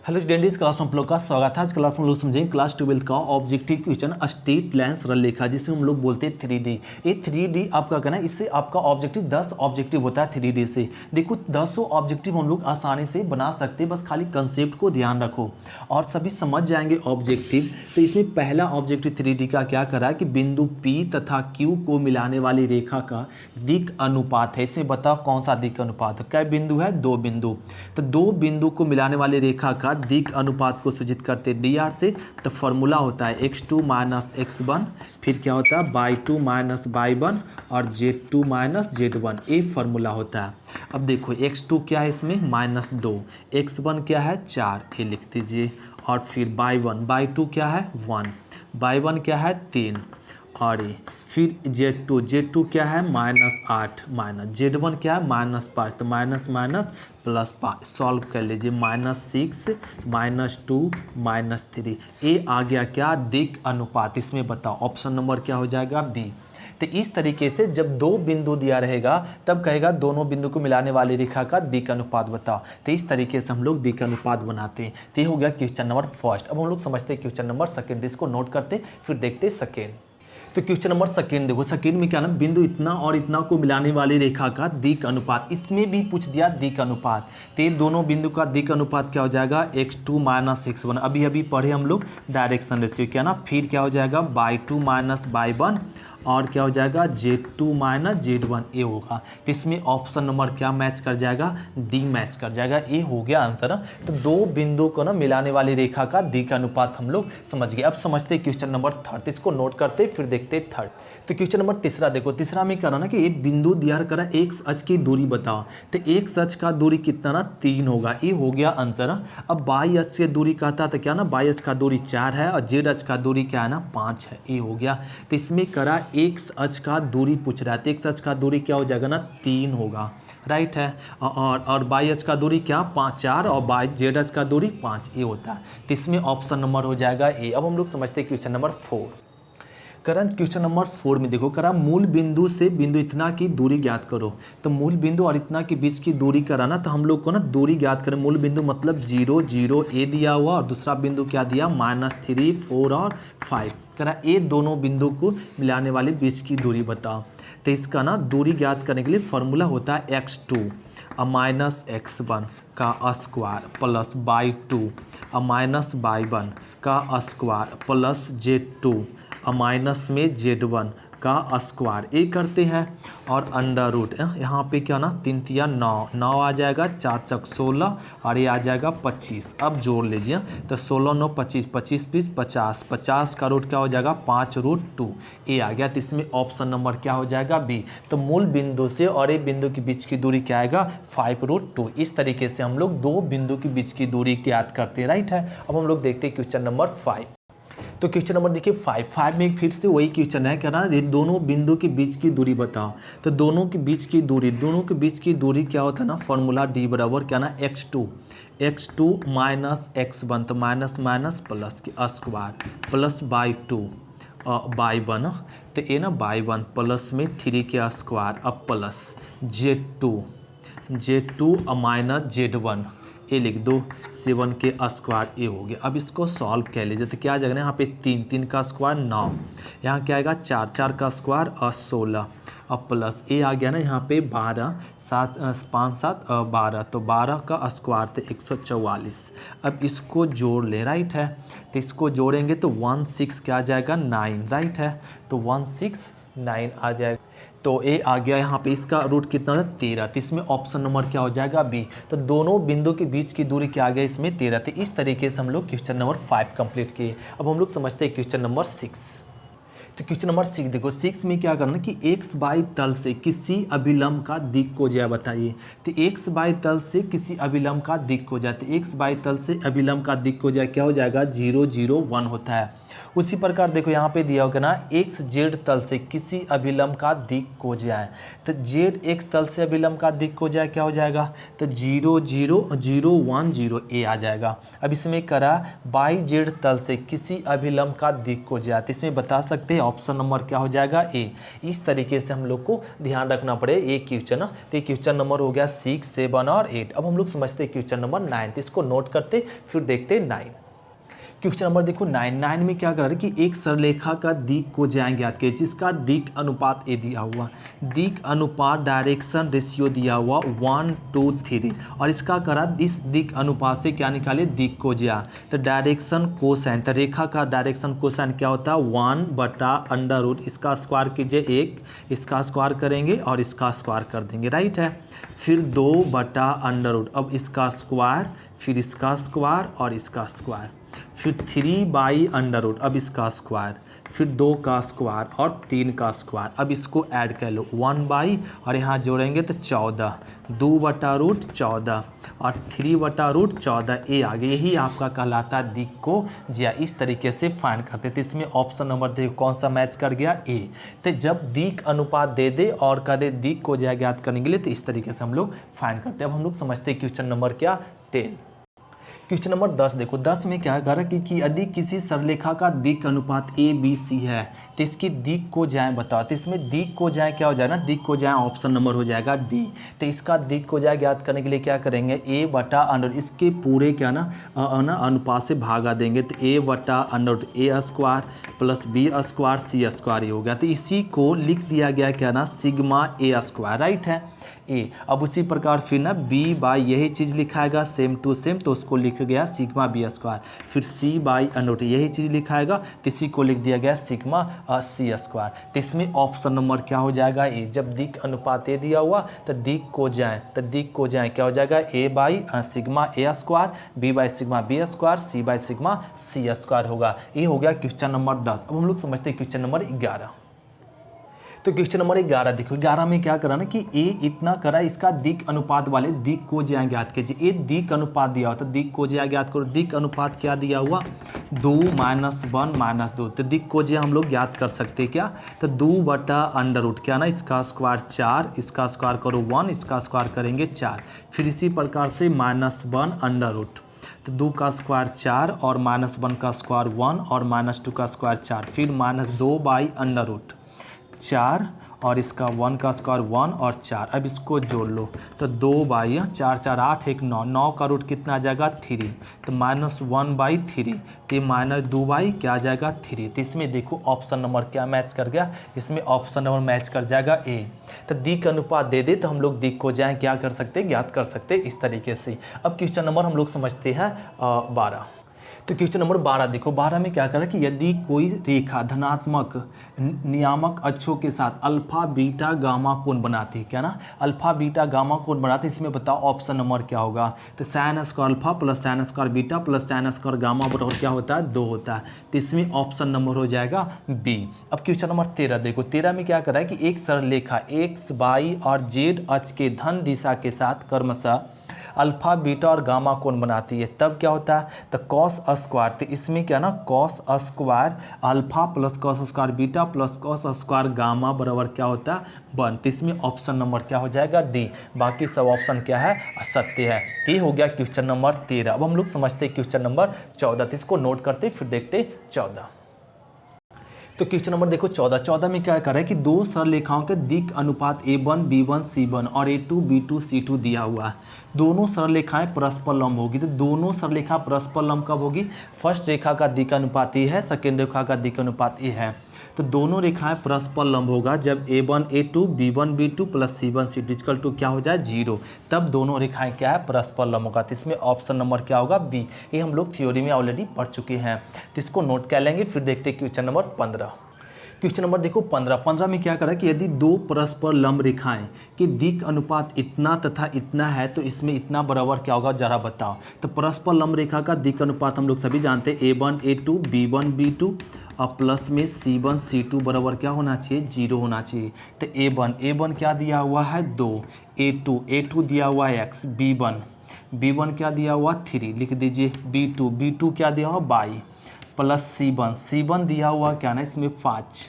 Hello student, इस class में आप लोग का स्वागत है। आज क्लास में लोग समझेंगे क्लास 12 का ऑब्जेक्टिव क्वेश्चन स्ट्रेट लाइन सरल रेखा, जिसे हम लोग बोलते हैं 3D। ये 3D आपका कहना है, इससे आपका ऑब्जेक्टिव 10 ऑब्जेक्टिव होता है 3D से। देखो 10 ऑब्जेक्टिव हम लोग आसानी से बना सकते हैं, बस खाली कंसेप्ट को ध्यान रखो और सभी समझ जाएंगे ऑब्जेक्टिव। तो इसमें पहला ऑब्जेक्टिव 3D का क्या करा है कि बिंदु P तथा Q को मिलाने वाली रेखा का दिक् अनुपात है। इसमें बताओ कौन सा दिक् अनुपात है। क्या बिंदु है? दो बिंदु। तो दो बिंदु को मिलाने वाली रेखा का दिक् अनुपात को सूचित करते dr से। तो फॉर्मूला होता है x2 माइनस x1, फिर क्या होता है y2 माइनस y1 और z2 माइनस z1। ये फॉर्मूला होता है। अब देखो x2 क्या है, इसमें -2, x1 क्या है 4, ये लिख दीजिए। और फिर y2 क्या है 1, y1 क्या है 3 और ये फिर Z2 क्या है -8 माइनस Z1 क्या है -5, तो माइनस माइनस प्लस 5 सॉल्व कर लीजिए। -6 -2 -3, ये आ गया क्या दिक् अनुपात। इसमें बताओ ऑप्शन नंबर क्या हो जाएगा बी। तो इस तरीके से जब दो बिंदु दिया रहेगा तब कहेगा दोनों बिंदु को मिलाने वाली रेखा का दिक् अनुपात बताओ। तो इस तरीके से हम लोग दिक् अनुपात बनाते हैं। तो ये हो गया क्वेश्चन नंबर फर्स्ट। अब हम लोग समझते हैं क्वेश्चन नंबर सेकेंड, इसको नोट करते फिर देखते सेकेंड। तो क्वेश्चन नंबर सेकेंड देखो, सेकेंड में क्या ना, बिंदु इतना और इतना को मिलाने वाली रेखा का दिक् अनुपात। इसमें भी पूछ दिया दिक् अनुपात। तो ये दोनों बिंदु का दिक् अनुपात क्या हो जाएगा x2 माइनस x1। अभी पढ़े हम लोग डायरेक्शन रेशियो क्या ना। फिर क्या हो जाएगा y2 माइनस y1 और क्या हो जाएगा Z2 माइनस Z1, ए होगा। तो इसमें ऑप्शन नंबर क्या मैच कर जाएगा, डी मैच कर जाएगा। ये हो गया आंसर। तो दो बिंदु को ना मिलाने वाली रेखा का दिक् अनुपात हम लोग समझ गए। अब समझते हैं क्वेश्चन नंबर थर्ड, इसको नोट करते फिर देखते थर्ड। तो क्वेश्चन नंबर तीसरा देखो, तीसरा में क्या ना कि एक बिंदु दिया करा x अक्ष की दूरी बताओ। तो x अक्ष का दूरी कितना ना 3 होगा, ये हो गया आंसर। अब y अक्ष से दूरी कहता तो क्या ना, y अक्ष का दूरी 4 है और z अक्ष का दूरी क्या है ना 5 है, ये हो गया। तो इसमें करा x अक्ष का दूरी पूछ रहा है, तो x अक्ष का दूरी क्या हो जाएगा ना 3 होगा, राइट है। और y अक्ष का दूरी क्या 4 और z अक्ष का दूरी 5, ये होता है। तो इसमें ऑप्शन नंबर हो जाएगा ए। अब हम लोग समझते हैं question number 4। Current question number 4 में देखो करा, मूल बिंदु से बिंदु इतना की दूरी ज्ञात करो। तो मूल बिंदु और इतना के बीच की दूरी कराना, तो हम लोग को ना दूरी ज्ञात करें। मूल बिंदु मतलब 0 0 ए दिया हुआ और दूसरा बिंदु क्या दिया -3 4 और 5। करा ये दोनों बिंदु को मिलाने वाले बीच की दूरी बताओ। तो इसका ना दूरी ज्ञात करने के लिए फॉर्मूला होता है x2 माइनस x1 का square plus y2 minus y1 का स्क्वायर प्लस z2 माइनस में Z1 का स्क्वायर, ये करते हैं। और अंडर रूट यहाँ पे क्या ना 3 तिया 9 आ जाएगा, 4 चक 16 और ये आ जाएगा 25। अब जोड़ लीजिए, तो 16 9 25 25 20 50, 50 का रूट क्या हो जाएगा 5√2, ये आ गया। तो इसमें ऑप्शन नंबर क्या हो जाएगा बी। तो मूल बिंदु से और एक बिंदु के बीच की दूरी क्या आएगा 5√2। इस तरीके से हम लोग दो बिंदु के बीच की दूरी ज्ञात करते हैं, राइट है। अब हम लोग देखते हैं क्वेश्चन नंबर 5। तो क्वेश्चन नंबर देखिए 5 में फिर से वही क्वेश्चन है, क्या ना दोनों बिंदु के बीच की दूरी बताओ। तो दोनों के बीच की दूरी क्या होता है ना, फॉर्मूला डी बराबर क्या ना x2 माइनस x1, तो माइनस माइनस प्लस के स्क्वायर प्लस y2 y1, तो ये ना y1 प्लस में 3 के स्क्वायर अब प्लस Z2 माइनस Z1, ये लिख दो 7 के स्क्वायर, ये हो गया। अब इसको सॉल्व कर लीजिए। तो क्या आ जाएगा ना, यहाँ पे 3 का स्क्वायर 9, यहाँ क्या आएगा 4 का स्क्वायर और 16 अब प्लस ये आ गया ना यहाँ पे 12 7 5 7 12, तो 12 का स्क्वायर तो 144। अब इसको जोड़ ले, राइट है। तो इसको जोड़ेंगे तो 16 क्या आ जाएगा 9, राइट है। तो 169 आ जाएगा। तो ए आ गया यहाँ पे, इसका रूट कितना है 13। तो इसमें ऑप्शन नंबर क्या हो जाएगा बी। तो दोनों बिंदु के बीच की दूरी क्या आ गया इसमें 13। तो इस तरीके से हम लोग क्वेश्चन नंबर 5 कंप्लीट किए। अब हम लोग समझते हैं क्वेश्चन नंबर 6। तो क्वेश्चन नंबर 6 देखो, 6 में क्या करना कि XY तल से किसी अभिलंब का दिक् को जाए बताइए। तो XY तल से किसी अभिलंब का दिक् को जाए, तो XY तल से अभिलंब का दिक् को जाए क्या हो जाएगा 0 0 1 होता है। उसी प्रकार देखो यहाँ पे दिया होगा ना एक्स जेड तल से किसी अभिलंब का दिक् कोज्या है, तो जेड एक्स तल से अभिलंब का दिक् कोज्या क्या हो जाएगा, तो 0 0 0 1 0 ए आ जाएगा। अब इसमें करा बाई जेड तल से किसी अभिलंब का दिक् कोज्या, तो इसमें बता सकते हैं ऑप्शन नंबर क्या हो जाएगा ए। इस तरीके से हम लोग को ध्यान रखना पड़े एक क्वेश्चन। तो ये क्वेश्चन नंबर हो गया 6 7 और 8। अब हम लोग समझते हैं क्वेश्चन नंबर 9, तो इसको नोट करते फिर देखते 9। क्वेश्चन नंबर देखो 9 में क्या कर रहा है कि एक सरलेखा का दिक् कोज्या ज्ञात कीजिए जिसका दिक् अनुपात ए दिया हुआ, दिक् अनुपात डायरेक्शन रेशियो दिया हुआ 1 2 3, और इसका करा इस दिक् अनुपात से क्या निकाले दिक् कोज्या, तो डायरेक्शन कोसाइन, तो रेखा का डायरेक्शन कोसाइन क्या होता है 1/√, इसका स्क्वायर कीजिए 1, इसका स्क्वायर करेंगे और इसका स्क्वायर कर देंगे, राइट है। फिर 2/√, अब इसका स्क्वायर, फिर इसका स्क्वायर और इसका स्क्वायर, फिर 3/√, अब इसका स्क्वायर, फिर 2 का स्क्वायर और 3 का स्क्वायर। अब इसको ऐड कर लो 1 और यहाँ जोड़ेंगे तो 14, 2/√14 और 3/√14 ए आ गया। यही आपका कहलाता है दिक् कोज्या। इस तरीके से फाइंड करते थे। इसमें ऑप्शन नंबर देखो कौन सा मैच कर गया ए। तो जब दिक् अनुपात दे दे और कह दे दिक् कोज्या ज्ञात करने के लिए, तो इस तरीके से हम लोग फाइंड करते हैं। अब हम लोग समझते हैं क्वेश्चन नंबर क्या 10। क्वेश्चन नंबर 10 देखो 10 में क्या कर रहा है कि यदि किसी सरलेखा का दिक् अनुपात ए बी सी है तो इसकी दिक् कोज्याएं बताओ। तो इसमें दिक् कोज्याएं क्या हो जाएगा ना, दिक् कोज्याएं ऑप्शन नंबर हो जाएगा डी। तो इसका दिक् कोज्या ज्ञात करने के लिए क्या करेंगे a/√, इसके पूरे क्या ना अनुपात से भागा देंगे, तो a/√, A square plus B square C square ये हो गया। तो इसी को लिख दिया गया क्या ना सिग्मा ए स्क्वायर, राइट है ए। अब उसी प्रकार फिर ना b/, यही चीज़ लिखाएगा सेम टू सेम, तो उसको लिख गया सिग्मा बी स्क्वायर। फिर c/√, यही चीज़ लिखाएगा, तो इसी को लिख दिया गया सिग्मा सी स्क्वायर। तो इसमें ऑप्शन नंबर क्या हो जाएगा ए। जब दिक् अनुपात ए दिया हुआ तो दिक् कोज्याएं क्या हो जाएगा a/सिग्मा ए स्क्वायर, b/सिग्मा बी स्क्वायर, c/सिग्मा सी स्क्वायर होगा। ये हो गया क्वेश्चन नंबर 10। अब हम लोग समझते हैं क्वेश्चन नंबर 11। तो क्वेश्चन नंबर 11 देखो 11 में क्या करा ना कि ए इतना करा, इसका दिक् अनुपात वाले दिक् कोज्या ज्ञात कीजिए। ए दिक् अनुपात दिया हुआ तो दिक् कोज्या ज्ञात करो। दिक् अनुपात क्या दिया हुआ 2 -1 -2, तो दिक् कोज्या हम लोग ज्ञात कर सकते हैं क्या, तो 2/√, क्या ना इसका स्क्वायर 4, इसका स्क्वायर करो 1, इसका स्क्वायर करेंगे 4, फिर इसी प्रकार से -1/√, तो 2 का स्क्वायर 4 और -1 का स्क्वायर 1 और -2 का स्क्वायर 4, फिर -2/√, 4 और इसका 1 का स्क्वायर 1 और 4। अब इसको जोड़ लो तो 2/4 4 8 1 9, 9 का रूट कितना आ जाएगा 3, तो -1/3, तो -2 क्या आ जाएगा 3। तो इसमें देखो ऑप्शन नंबर क्या मैच कर गया, इसमें ऑप्शन नंबर मैच कर जाएगा ए। तो दिक् अनुपात दे दे तो हम लोग दिक् कोज्याएं क्या कर सकते हैं, ज्ञात कर सकते हैं इस तरीके से। अब क्वेश्चन नंबर हम लोग समझते हैं 12। तो क्वेश्चन नंबर 12 देखो 12 में क्या कर रहा है कि यदि कोई रेखा धनात्मक नियामक अक्षों के साथ अल्फा बीटा गामा कोण बनाती है, क्या ना अल्फा बीटा गामा कोण बनाती है, इसमें बताओ ऑप्शन नंबर क्या होगा। तो sine square alpha plus sine square beta plus sine square gamma बराबर क्या होता है 2 होता है। तो इसमें ऑप्शन नंबर हो जाएगा बी। अब क्वेश्चन नंबर 13 देखो 13 में क्या कर रहा है कि एक सरलरेखा एक्स वाई और जेड अक्ष के धन दिशा के साथ क्रमशः अल्फा बीटा और गामा कोण बनाती है, तब क्या होता है तो कॉस स्क्वायर। तो इसमें क्या ना cos square alpha plus cos square beta plus cos square gamma बराबर क्या होता है 1। तो इसमें ऑप्शन नंबर क्या हो जाएगा डी। बाकी सब ऑप्शन क्या है सत्य है। तो ये हो गया क्वेश्चन नंबर 13। अब हम लोग समझते हैं क्वेश्चन नंबर 14। तो इसको नोट करते फिर देखते 14। तो क्वेश्चन नंबर देखो 14 में क्या कर रहा है कि दो सरलेखाओं के दिक् अनुपात a1 b1 c1 और a2 b2 c2 दिया हुआ है। दोनों सरलेखाएं परस्पर लंब होगी। तो दोनों सरलेखा परस्पर लंब कब होगी, फर्स्ट रेखा का दिक् अनुपात ए है, सेकेंड रेखा का दिक् अनुपात ए है। तो दोनों रेखाएं परस्पर लंब होगा जब a1 a2 b1 b2 plus c1 c2 equal to क्या हो जाए 0, तब दोनों रेखाएं क्या है परस्पर लंब होगा। तो इसमें ऑप्शन नंबर क्या होगा बी। ये हम लोग थ्योरी में ऑलरेडी पढ़ चुके हैं, तो इसको नोट कर लेंगे। फिर देखते हैं क्वेश्चन नंबर 15। क्वेश्चन नंबर देखो 15 में क्या करा कि यदि दो परस्पर लंब रेखाएं कि दिक् अनुपात इतना तथा इतना है तो इसमें इतना बराबर क्या होगा जरा बताओ। तो परस्पर लंब रेखा का दिक् अनुपात हम लोग सभी जानते हैं a1 a2 b1 b2 और प्लस में c1 c2 बराबर क्या होना चाहिए 0 होना चाहिए। तो a1 क्या दिया हुआ है 2, a2 दिया हुआ है x, b1 क्या दिया हुआ 3 लिख दीजिए, b2 क्या दिया हुआ y प्लस C1 दिया हुआ क्या ना इसमें 5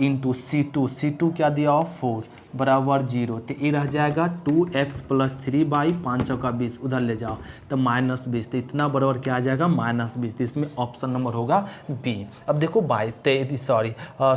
इंटू C2 क्या दिया हुआ 4 बराबर 0। तो ये रह जाएगा 2x + 3/5 उधर ले जाओ तो -20। तो इतना बराबर क्या आ जाएगा -20। तो इसमें ऑप्शन नंबर होगा बी। अब देखो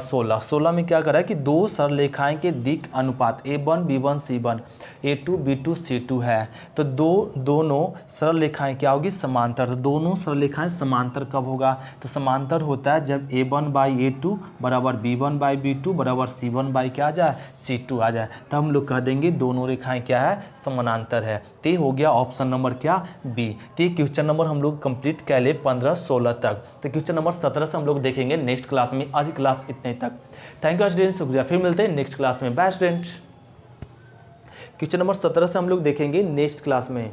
16 में क्या करा है कि दो सरलरेखाएं के दिक् अनुपात A1 B1 C1 A2 B2 C2 है। तो दोनों सरलरेखाएं क्या होगी समांतर। तो दोनों सरलरेखाएं समांतर कब होगा, तो समांतर होता है जब A1/A2 बराबर B1/B2 बराबर C1/ क्या आ जाए C2 आ जाए। तब हम लोग कह देंगे दोनों रेखाएं क्या है समानांतर है। तो हो गया ऑप्शन नंबर क्या बी। तो ये क्वेश्चन नंबर हम लोग कंप्लीट कर ले 15-16 तक। तो क्वेश्चन नंबर 17 से हम लोग देखेंगे नेक्स्ट क्लास में। आज की क्लास इतने तक। थैंक यू स्टूडेंट, शुक्रिया। फिर मिलते हैं नेक्स्ट क्लास में। Bye student. क्वेश्चन नंबर 17 से हम लोग देखेंगे नेक्स्ट क्लास में।